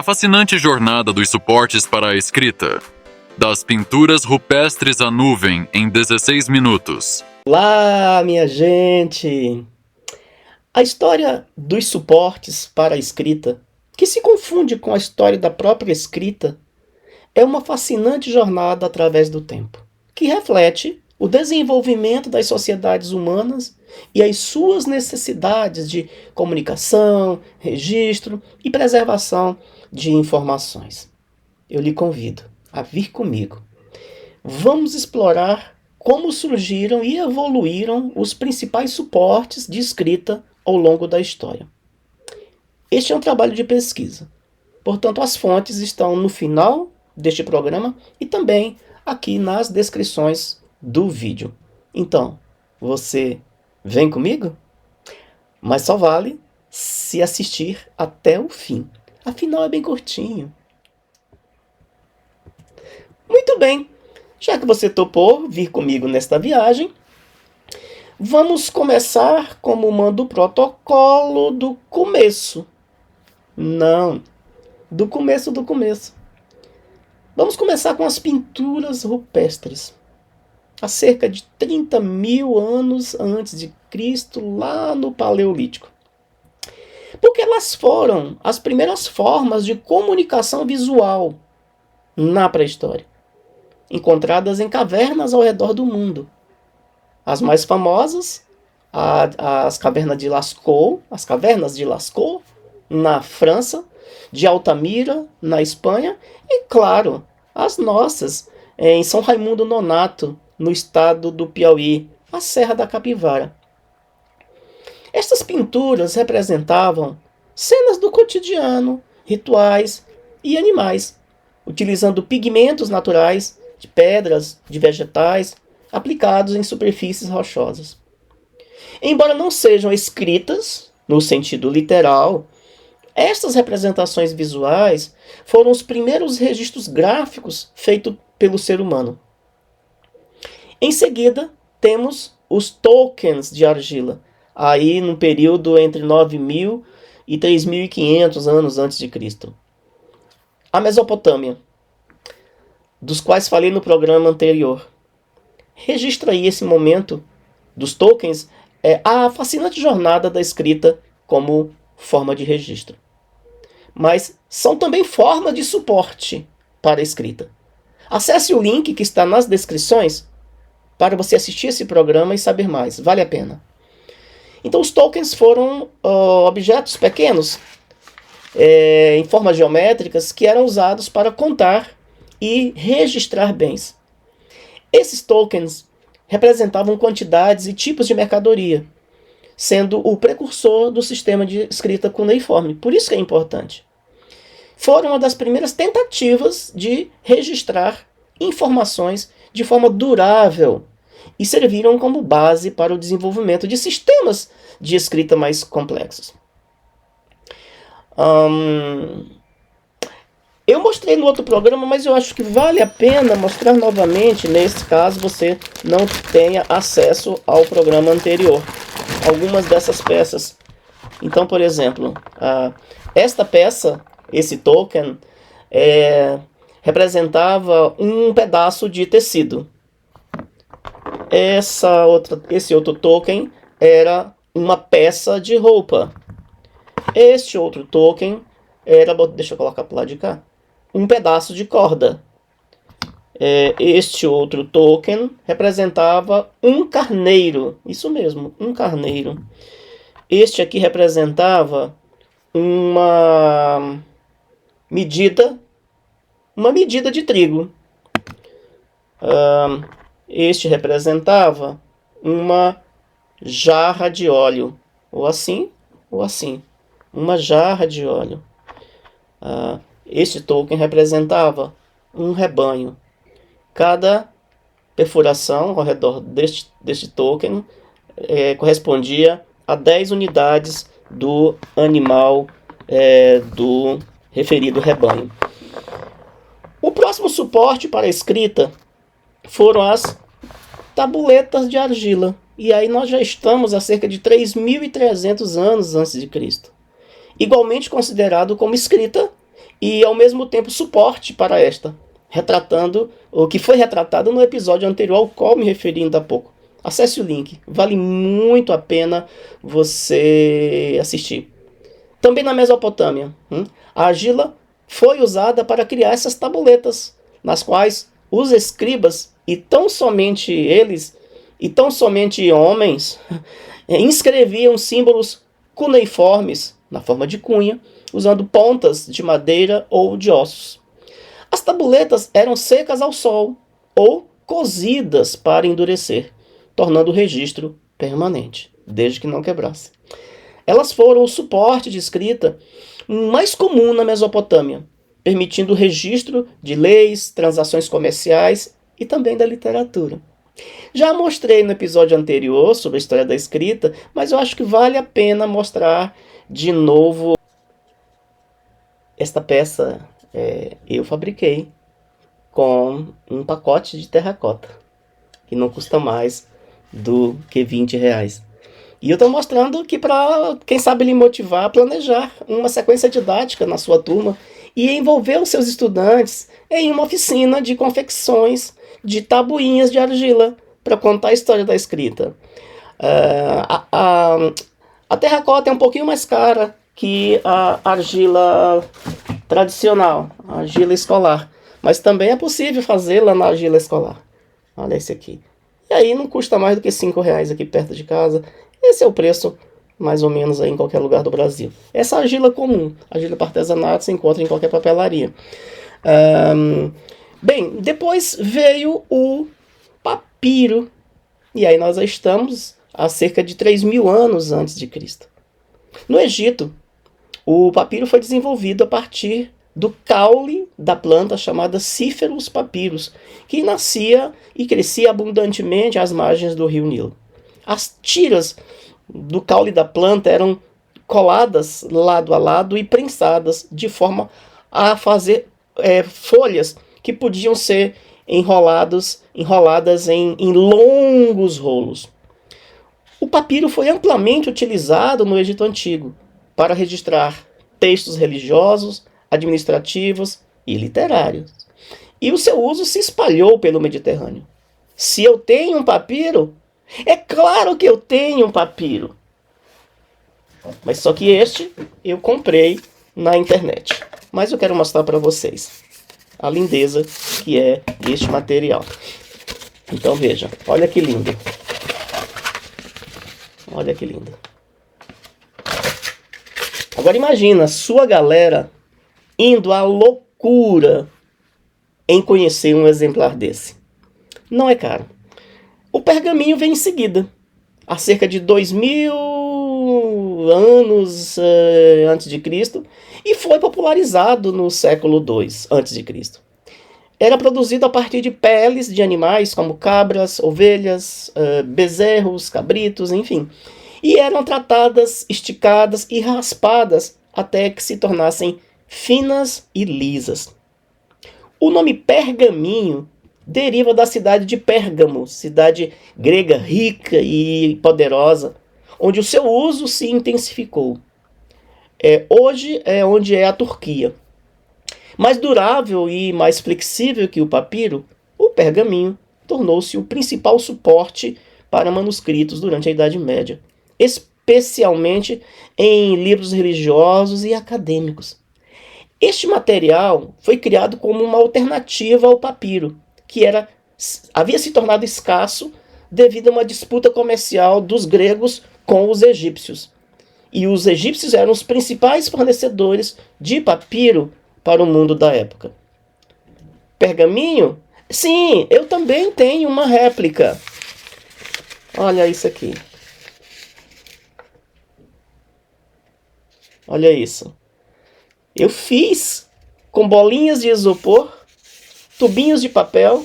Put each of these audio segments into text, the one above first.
A fascinante jornada dos suportes para a escrita. Das pinturas rupestres à nuvem em 16 minutos. Olá, minha gente! A história dos suportes para a escrita, que se confunde com a história da própria escrita, é uma fascinante jornada através do tempo, que reflete o desenvolvimento das sociedades humanas e as suas necessidades de comunicação, registro e preservação de informações. Eu lhe convido a vir comigo. Vamos explorar como surgiram e evoluíram os principais suportes de escrita ao longo da história. Este é um trabalho de pesquisa, portanto as fontes estão no final deste programa e também aqui nas descrições do vídeo. Então, você vem comigo? Mas só vale se assistir até o fim, afinal é bem curtinho. Muito bem, já que você topou vir comigo nesta viagem, vamos começar como manda o protocolo do começo. Não, do começo. Vamos começar com as pinturas rupestres. Há cerca de 30 mil anos antes de Cristo, lá no Paleolítico. Porque elas foram as primeiras formas de comunicação visual na pré-história, encontradas em cavernas ao redor do mundo. As mais famosas, as cavernas de Lascaux, na França, de Altamira, na Espanha, e, claro, as nossas, em São Raimundo Nonato, no estado do Piauí, a Serra da Capivara. Estas pinturas representavam cenas do cotidiano, rituais e animais, utilizando pigmentos naturais, de pedras, de vegetais, aplicados em superfícies rochosas. Embora não sejam escritas, no sentido literal, estas representações visuais foram os primeiros registros gráficos feitos pelo ser humano. Em seguida, temos os tokens de argila, aí no período entre 9.000 e 3.500 anos antes de Cristo. A Mesopotâmia, dos quais falei no programa anterior. Registra aí esse momento dos tokens, a fascinante jornada da escrita como forma de registro. Mas são também forma de suporte para a escrita. Acesse o link que está nas descrições para você assistir esse programa e saber mais. Vale a pena. Então os tokens foram objetos pequenos, em formas geométricas, que eram usados para contar e registrar bens. Esses tokens representavam quantidades e tipos de mercadoria, sendo o precursor do sistema de escrita cuneiforme. Por isso que é importante. Foram uma das primeiras tentativas de registrar informações de forma durável e serviram como base para o desenvolvimento de sistemas de escrita mais complexos. Eu mostrei no outro programa, mas eu acho que vale a pena mostrar novamente, nesse caso você não tenha acesso ao programa anterior. Algumas dessas peças. Então, por exemplo, esta peça, esse token, representava um pedaço de tecido. Esse outro token era uma peça de roupa. Este outro token era, deixa eu colocar para o lado de cá, um pedaço de corda. Este outro token representava um carneiro. Isso mesmo, um carneiro. Este aqui representava uma medida de trigo. Este representava uma jarra de óleo. Ou assim, uma jarra de óleo. Este token representava um rebanho. Cada perfuração ao redor deste token correspondia a 10 unidades do animal do referido rebanho. O próximo suporte para a escrita foram as tabuletas de argila. E aí nós já estamos a cerca de 3.300 anos antes de Cristo. Igualmente considerado como escrita e ao mesmo tempo suporte para esta, retratando o que foi retratado no episódio anterior ao qual me referi ainda há pouco. Acesse o link, vale muito a pena você assistir. Também na Mesopotâmia, a argila foi usada para criar essas tabuletas, nas quais os escribas, e tão somente eles, e tão somente homens, inscreviam símbolos cuneiformes, na forma de cunha, usando pontas de madeira ou de ossos. As tabuletas eram secas ao sol ou cozidas para endurecer, tornando o registro permanente, desde que não quebrasse. Elas foram o suporte de escrita mais comum na Mesopotâmia, permitindo o registro de leis, transações comerciais e também da literatura. Já mostrei no episódio anterior sobre a história da escrita, mas eu acho que vale a pena mostrar de novo. Esta peça eu fabriquei com um pacote de terracota, que não custa mais do que R$20. E eu estou mostrando que para, quem sabe, lhe motivar a planejar uma sequência didática na sua turma e envolver os seus estudantes em uma oficina de confecções de tabuinhas de argila para contar a história da escrita. A terracota é um pouquinho mais cara que a argila tradicional, a argila escolar, mas também é possível fazê-la na argila escolar. Olha esse aqui. E aí não custa mais do que R$5 aqui perto de casa. Esse é o preço, mais ou menos, aí em qualquer lugar do Brasil. Essa argila comum, argila para artesanato, se encontra em qualquer papelaria. Bem, depois veio o papiro. E aí nós estamos há cerca de 3.000 anos antes de Cristo. No Egito, o papiro foi desenvolvido a partir do caule da planta chamada Cíferus papyrus, que nascia e crescia abundantemente às margens do rio Nilo. As tiras do caule da planta eram coladas lado a lado e prensadas de forma a fazer folhas que podiam ser enroladas em longos rolos. O papiro foi amplamente utilizado no Egito Antigo para registrar textos religiosos, administrativos e literários. E o seu uso se espalhou pelo Mediterrâneo. Se eu tenho um papiro, é claro que eu tenho um papiro. Mas só que este eu comprei na internet. Mas eu quero mostrar para vocês a lindeza que é este material. Então veja, olha que lindo. Olha que lindo. Agora imagina sua galera indo à loucura em conhecer um exemplar desse. Não é caro. O pergaminho vem em seguida, há cerca de 2.000 anos antes de Cristo, e foi popularizado no século II antes de Cristo. Era produzido a partir de peles de animais como cabras, ovelhas, bezerros, cabritos, enfim. E eram tratadas, esticadas e raspadas até que se tornassem finas e lisas. O nome pergaminho deriva da cidade de Pérgamo, cidade grega rica e poderosa, onde o seu uso se intensificou. Hoje é onde é a Turquia. Mais durável e mais flexível que o papiro, o pergaminho tornou-se o principal suporte para manuscritos durante a Idade Média, especialmente em livros religiosos e acadêmicos. Este material foi criado como uma alternativa ao papiro, que havia se tornado escasso devido a uma disputa comercial dos gregos com os egípcios. E os egípcios eram os principais fornecedores de papiro para o mundo da época. Pergaminho? Sim, eu também tenho uma réplica. Olha isso aqui. Olha isso. Eu fiz com bolinhas de isopor, tubinhos de papel,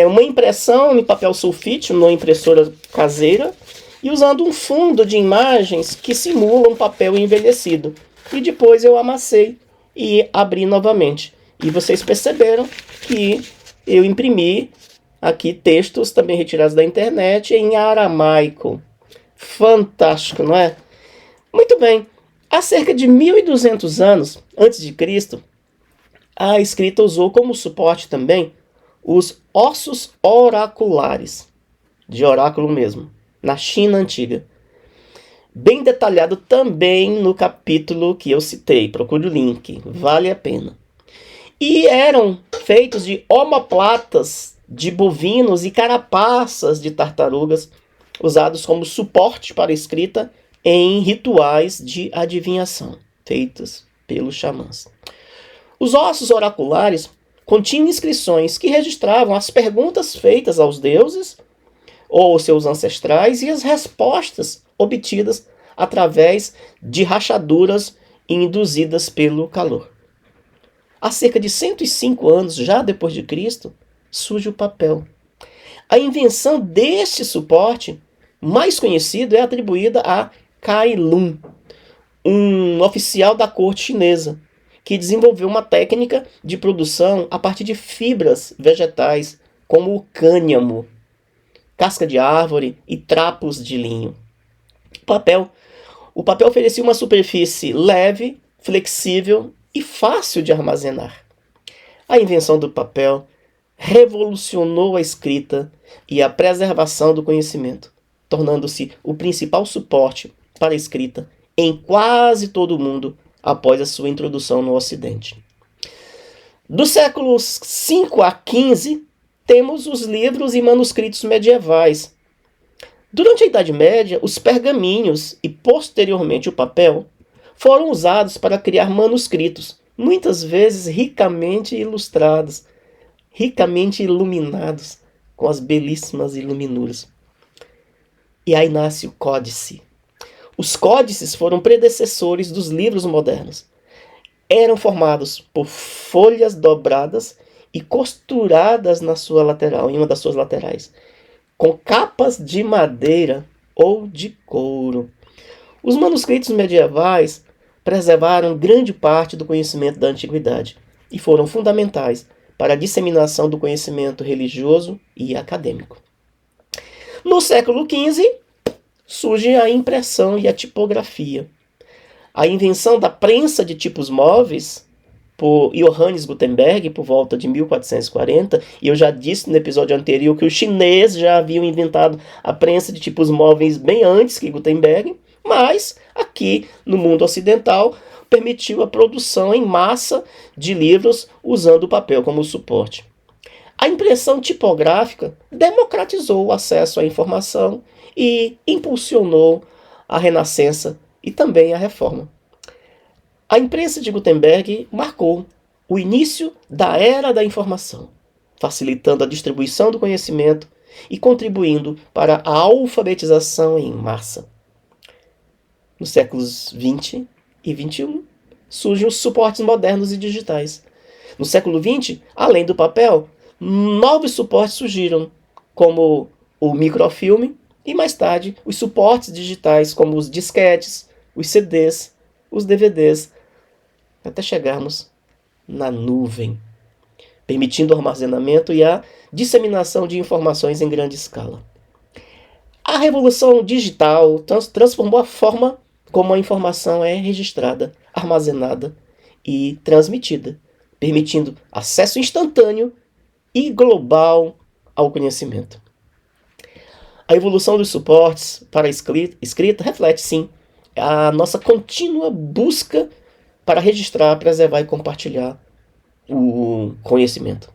uma impressão em papel sulfite, numa impressora caseira, e usando um fundo de imagens que simula um papel envelhecido. E depois eu amassei e abri novamente. E vocês perceberam que eu imprimi aqui textos também retirados da internet em aramaico. Fantástico, não é? Muito bem. Há cerca de 1200 anos antes de Cristo, a escrita usou como suporte também os ossos oraculares, de oráculo mesmo, na China antiga. Bem detalhado também no capítulo que eu citei, procure o link, vale a pena. E eram feitos de omoplatas de bovinos e carapaças de tartarugas, usados como suporte para escrita em rituais de adivinhação, feitos pelos xamãs. Os ossos oraculares continham inscrições que registravam as perguntas feitas aos deuses ou seus ancestrais e as respostas obtidas através de rachaduras induzidas pelo calor. Há cerca de 105 anos, já depois de Cristo, surge o papel. A invenção deste suporte, mais conhecido, é atribuída a Kai Lun, um oficial da corte chinesa, que desenvolveu uma técnica de produção a partir de fibras vegetais, como o cânhamo, casca de árvore e trapos de linho. O papel oferecia uma superfície leve, flexível e fácil de armazenar. A invenção do papel revolucionou a escrita e a preservação do conhecimento, tornando-se o principal suporte para a escrita em quase todo o mundo após a sua introdução no Ocidente. Dos séculos V a XV, temos os livros e manuscritos medievais. Durante a Idade Média, os pergaminhos e posteriormente o papel foram usados para criar manuscritos, muitas vezes ricamente ilustrados, ricamente iluminados com as belíssimas iluminuras. E aí nasce o códice. Os códices foram predecessores dos livros modernos. Eram formados por folhas dobradas e costuradas na sua lateral, em uma das suas laterais, com capas de madeira ou de couro. Os manuscritos medievais preservaram grande parte do conhecimento da antiguidade e foram fundamentais para a disseminação do conhecimento religioso e acadêmico. No século XV, surge a impressão e a tipografia. A invenção da prensa de tipos móveis por Johannes Gutenberg por volta de 1440, e eu já disse no episódio anterior que os chineses já haviam inventado a prensa de tipos móveis bem antes que Gutenberg, mas aqui no mundo ocidental permitiu a produção em massa de livros usando o papel como suporte. A impressão tipográfica democratizou o acesso à informação e impulsionou a Renascença e também a Reforma. A imprensa de Gutenberg marcou o início da Era da Informação, facilitando a distribuição do conhecimento e contribuindo para a alfabetização em massa. Nos séculos XX e XXI, surgem os suportes modernos e digitais. No século XX, além do papel, novos suportes surgiram, como o microfilme e, mais tarde, os suportes digitais, como os disquetes, os CDs, os DVDs, até chegarmos na nuvem, permitindo o armazenamento e a disseminação de informações em grande escala. A revolução digital transformou a forma como a informação é registrada, armazenada e transmitida, permitindo acesso instantâneo e global ao conhecimento. A evolução dos suportes para a escrita reflete, sim, a nossa contínua busca para registrar, preservar e compartilhar o conhecimento.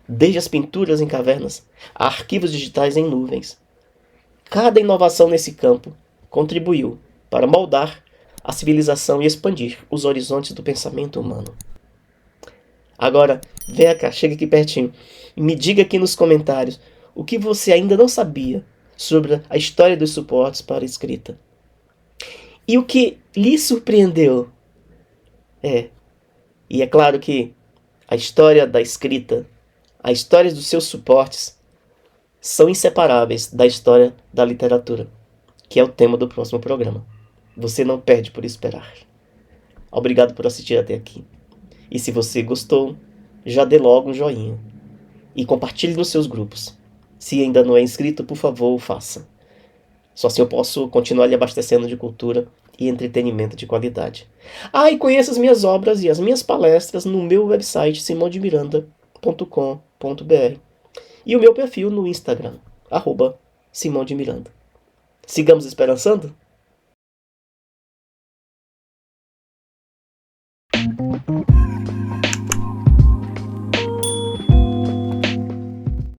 Desde as pinturas em cavernas a arquivos digitais em nuvens. Cada inovação nesse campo contribuiu para moldar a civilização e expandir os horizontes do pensamento humano. Agora, venha cá, chega aqui pertinho e me diga aqui nos comentários o que você ainda não sabia sobre a história dos suportes para a escrita. E o que lhe surpreendeu. E é claro que a história da escrita, a história dos seus suportes, são inseparáveis da história da literatura, que é o tema do próximo programa. Você não perde por esperar. Obrigado por assistir até aqui. E se você gostou, já dê logo um joinha. E compartilhe nos seus grupos. Se ainda não é inscrito, por favor, faça. Só assim eu posso continuar lhe abastecendo de cultura e entretenimento de qualidade. Ah, e conheça as minhas obras e as minhas palestras no meu website simondemiranda.com.br e o meu perfil no Instagram, @simãodemiranda. Sigamos esperançando?